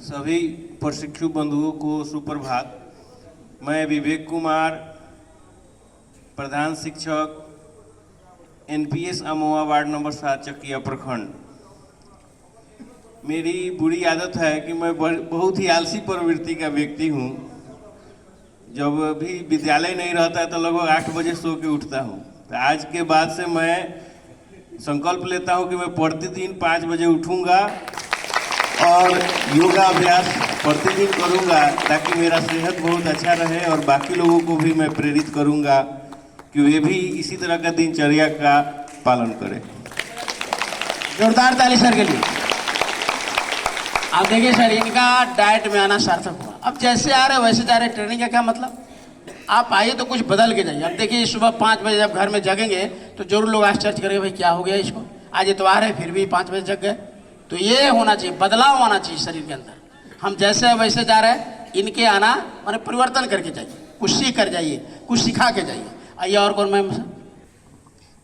सभी प्रशिक्षु बंधुओं को सुप्रभात। मैं विवेक कुमार, प्रधान शिक्षक एनपीएस अमोआ वार्ड नंबर 7 चकिया प्रखंड। मेरी बुरी आदत है कि मैं बहुत ही आलसी प्रवृत्ति का व्यक्ति हूँ। जब भी विद्यालय नहीं रहता है तो लगभग 8 बजे सो के उठता हूँ। तो आज के बाद से मैं संकल्प लेता हूँ कि मैं प्रतिदिन 5 बजे उठूँगा और योगाभ्यास प्रतिदिन करूँगा, ताकि मेरा सेहत बहुत अच्छा रहे और बाकी लोगों को भी मैं प्रेरित करूँगा कि वे भी इसी तरह का दिनचर्या का पालन करें। जोरदार ताली सर के लिए। आप देखिए सर, इनका डाइट में आना सार्थक हुआ। अब जैसे आ रहे वैसे जा रहे। ट्रेनिंग का क्या मतलब? आप आइए तो कुछ बदल के जाइए। अब देखिए सुबह 5 बजे जब घर में जगेंगे तो जरूर लोग आश्चर्य करेंगे, भाई क्या हो गया इसको, आज इतवार है फिर भी 5 बजे जग गए। तो ये होना चाहिए, बदलाव आना चाहिए शरीर के अंदर। हम जैसे वैसे जा रहे हैं, इनके आना माने परिवर्तन करके जाइए, कुछ सीख कर जाइए, कुछ सिखा के जाइए। आइए और कौन मैम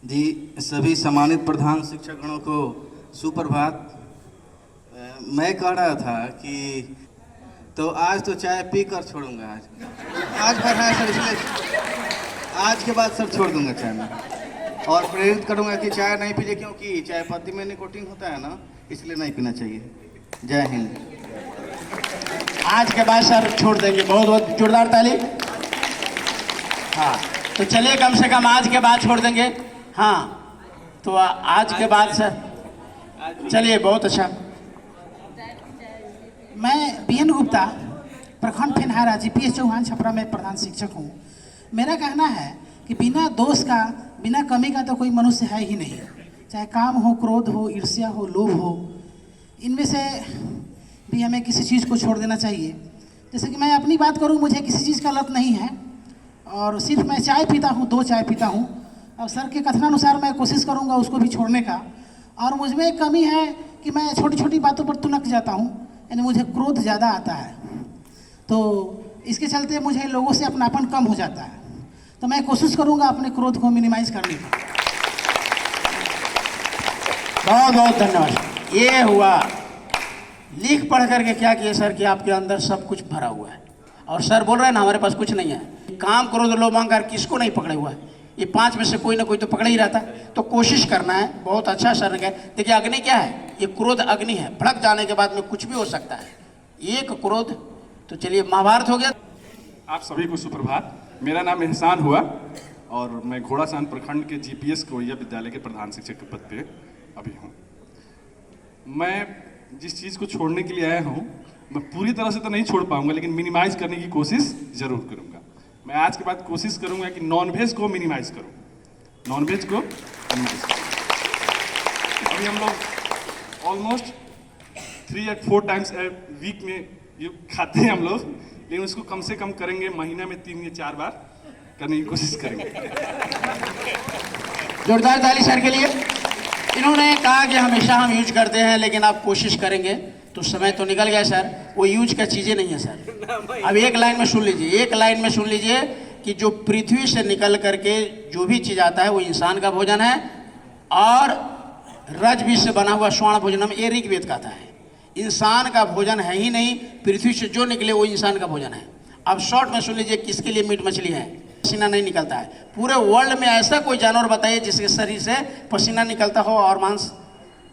जी, सभी सम्मानित प्रधान शिक्षकगणों को सुप्रभात। मैं कह रहा था कि तो आज तो चाय पी कर छोड़ूंगा। आज भर है सर, इसलिए आज के बाद सर छोड़ दूंगा चाय में, और प्रेरित करूंगा कि चाय नहीं पीजिए, क्योंकि चाय पत्ती में निकोटीन होता है ना, इसलिए नहीं पीना चाहिए। जय हिंद। आज के बाद सर छोड़ देंगे। बहुत बहुत जोरदार ताली। हाँ तो चलिए, कम से कम आज के बाद छोड़ देंगे। हाँ तो आज के बाद सर चलिए, बहुत अच्छा। मैं बीएन गुप्ता, प्रखंड फिनहारा, जीपीएस चौहान छपरा में प्रधान शिक्षक हूँ। मेरा कहना है कि बिना दोष का, बिना कमी का तो कोई मनुष्य है ही नहीं। चाहे काम हो, क्रोध हो, ईर्ष्या हो, लोभ हो, इनमें से भी हमें किसी चीज़ को छोड़ देना चाहिए। जैसे कि मैं अपनी बात करूँ, मुझे किसी चीज़ का लत नहीं है और सिर्फ मैं चाय पीता हूँ, 2 चाय पीता हूँ। और सर के कथनानुसार मैं कोशिश करूँगा उसको भी छोड़ने का। और मुझ में एक कमी है कि मैं छोटी छोटी बातों पर तुनक जाता हूँ, यानी मुझे क्रोध ज़्यादा आता है। तो इसके चलते मुझे लोगों से अपनापन कम हो जाता है। तो मैं कोशिश करूँगा अपने क्रोध को मिनिमाइज करने की। बहुत बहुत धन्यवाद। ये हुआ लिख पढ़ करके क्या किए सर कि आपके अंदर सब कुछ भरा हुआ है। और सर बोल रहे हैं ना, हमारे पास कुछ नहीं है। काम क्रोध लोभ अहंकार किसको नहीं पकड़े हुआ है? ये 5 में से कोई ना कोई तो पकड़े ही रहता है। तो कोशिश करना है। बहुत अच्छा सर ने कहा। देखिए अग्नि क्या है? ये क्रोध अग्नि है, भड़क जाने के बाद में कुछ भी हो सकता है। एक क्रोध। तो चलिए, महाभारत हो गया। आप सभी को सुप्रभात। मेरा नाम एहसान हुआ और मैं घोड़ासान प्रखंड के जीपीएस कोरिया विद्यालय के प्रधान शिक्षक के पद पे अभी हूँ। मैं जिस चीज़ को छोड़ने के लिए आया हूँ, मैं पूरी तरह से तो नहीं छोड़ पाऊंगा, लेकिन मिनिमाइज करने की कोशिश जरूर करूंगा। मैं आज के बाद कोशिश करूंगा कि नॉनवेज को मिनिमाइज करूँ, नॉनवेज को मिनिमाइज करूँ। अभी हम लोग ऑलमोस्ट 3 या 4 टाइम्स वीक में ये खाते हैं हम लोग, लेकिन उसको कम से कम करेंगे महीना में 3 या 4 बार करने की कोशिश करेंगे। जोरदार ताली सर के लिए। इन्होंने कहा कि हमेशा हम यूज करते हैं, लेकिन आप कोशिश करेंगे। तो समय तो निकल गया सर, वो यूज का चीज़ें नहीं है सर। अब एक लाइन में सुन लीजिए, एक लाइन में सुन लीजिए कि जो पृथ्वी से निकल करके जो भी चीज़ आता है वो इंसान का भोजन है, और रज बीज से बना हुआ स्वर्ण भोजनम, ये ऋग्वेद कहता है। इंसान का भोजन है ही नहीं, पृथ्वी से जो निकले वो इंसान का भोजन है। अब शॉर्ट में सुन लीजिए, किसके लिए मीट मछली है? पसीना नहीं निकलता है। पूरे वर्ल्ड में ऐसा कोई जानवर बताइए जिसके शरीर से पसीना निकलता हो और मांस,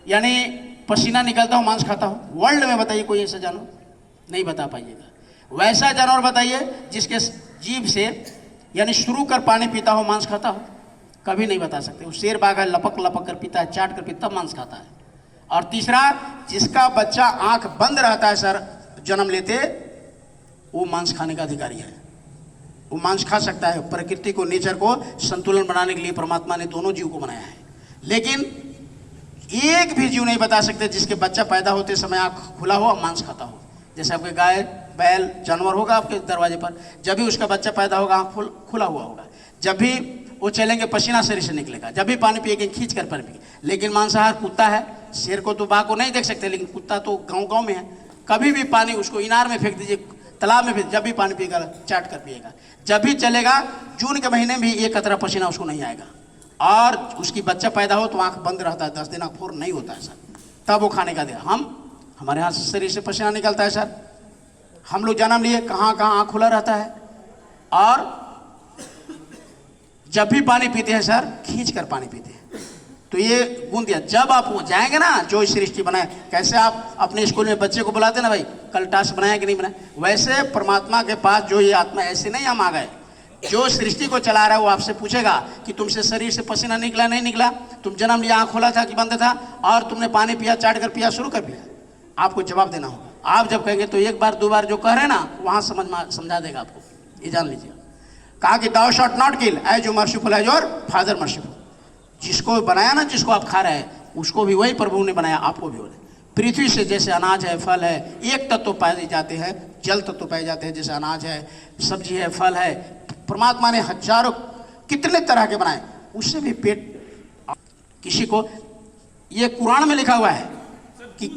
यानी पसीना निकलता हो मांस खाता हो? वर्ल्ड में बताइए कोई ऐसा जानवर? नहीं बता पाइएगा। वैसा जानवर बताइए जिसके जीभ से, यानी शुरू कर पानी पीता हो, मांस खाता हो? कभी नहीं बता सकते। वो शेर बाघ है, लपक लपक कर पीता है, चाट कर पीता, मांस खाता है। और तीसरा, जिसका बच्चा आंख बंद रहता है सर जन्म लेते, वो मांस खाने का अधिकारी है। वो मांस खा सकता है। प्रकृति को, नेचर को संतुलन बनाने के लिए परमात्मा ने दोनों जीव को बनाया है। लेकिन एक भी जीव नहीं बता सकते जिसके बच्चा पैदा होते समय आंख खुला हो और मांस खाता हो। जैसे आपके गाय बैल जानवर होगा आपके दरवाजे पर, जब भी उसका बच्चा पैदा होगा आंख खुला हुआ होगा। जब भी वो चलेंगे पसीना शरीर से निकलेगा, जब भी पानी पिएंगे खींच कर पानी पिएंगे। लेकिन मांसाहार कुत्ता है, शेर को तो बाघ को नहीं देख सकते, लेकिन कुत्ता तो गाँव में है। कभी भी पानी उसको इनार में फेंक दीजिए, तालाब में फेंक, जब भी पानी पिएगा चाट कर पिएगा। जब भी चलेगा, जून के महीने में भी 1 कतरा पसीना उसको नहीं आएगा। और उसकी बच्चा पैदा हो तो आंख बंद रहता है, 10 दिन आंख फोर नहीं होता है सर, तब वो खाने का दे। हम हमारे यहाँ से शरीर से पसीना निकलता है सर। हम लोग जन्म लिए कहाँ कहाँ आँख खुला रहता है, और जब भी पानी पीते हैं सर खींच कर पानी पीते हैं। तो ये गुण दिया। जब आप वो जाएंगे ना, जो सृष्टि बनाए, कैसे आप अपने स्कूल में बच्चे को बुलाते ना, भाई कल टास्क बनाया कि नहीं बनाया, वैसे परमात्मा के पास जो ये आत्मा, ऐसे नहीं हम आ गए। जो सृष्टि को चला रहा है वो आपसे पूछेगा कि तुमसे शरीर से पसीना निकला नहीं निकला, तुम जन्म लिया आँख खोला था कि बंद था, और तुमने पानी पिया, चाट कर पिया, शुरू कर पिया। आपको जवाब देना होगा। आप जब कहेंगे तो एक बार दो बार जो कह रहे हैं ना, वहाँ समझा देगा आपको, ये जान लीजिए। कहा कि thou shalt not kill as you merciful as your father merciful. जिसको बनाया ना, जिसको आप खा रहे हैं, उसको भी वही प्रभु ने बनाया, आपको भी बोले। पृथ्वी से जैसे अनाज है, फल है, एक तत्व पाए जाते हैं, जल तत्व पाए जाते हैं, जैसे अनाज है, सब्जी है, फल है। परमात्मा ने हजारों कितने तरह के बनाए, उससे भी पेट। किसी को, ये कुरान में लिखा हुआ है कि